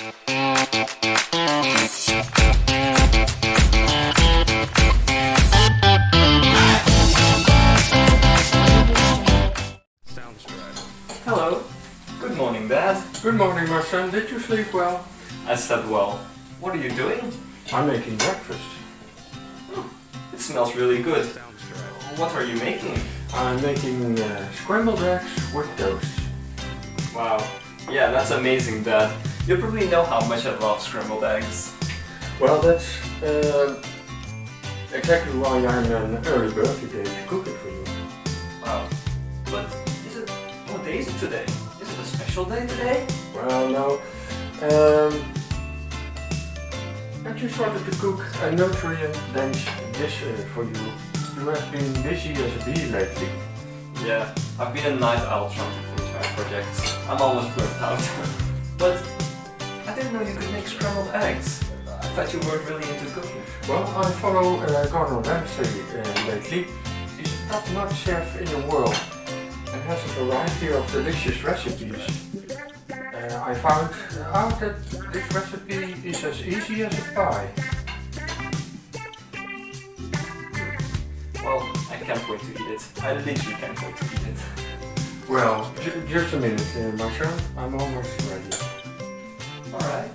Hello. Good morning, Dad. Good morning, my son. Did you sleep well? I slept well. What are you doing? I'm making breakfast. It smells really good. What are you making? I'm making scrambled eggs with toast. Wow. Yeah, that's amazing, Dad. You probably know how much I love scrambled eggs. Well, that's exactly why I'm an early bird today to cook it for you. Wow. But what day is it today? Is it a special day today? Well, no. I just wanted to cook a nutrient-dense dish for you. You have been busy as a bee lately. Yeah, I've been a night owl trying to finish my projects. I'm almost burnt out. But I didn't know you could make scrambled eggs. I thought you weren't really into cooking. Well, I follow Gordon Ramsay lately. He's a top-notch chef in the world and has a variety of delicious recipes. I found out that this recipe is as easy as a pie. Well, I can't wait to eat it. I literally can't wait to eat it. Well, just a minute, my son. I'm almost ready. Alright.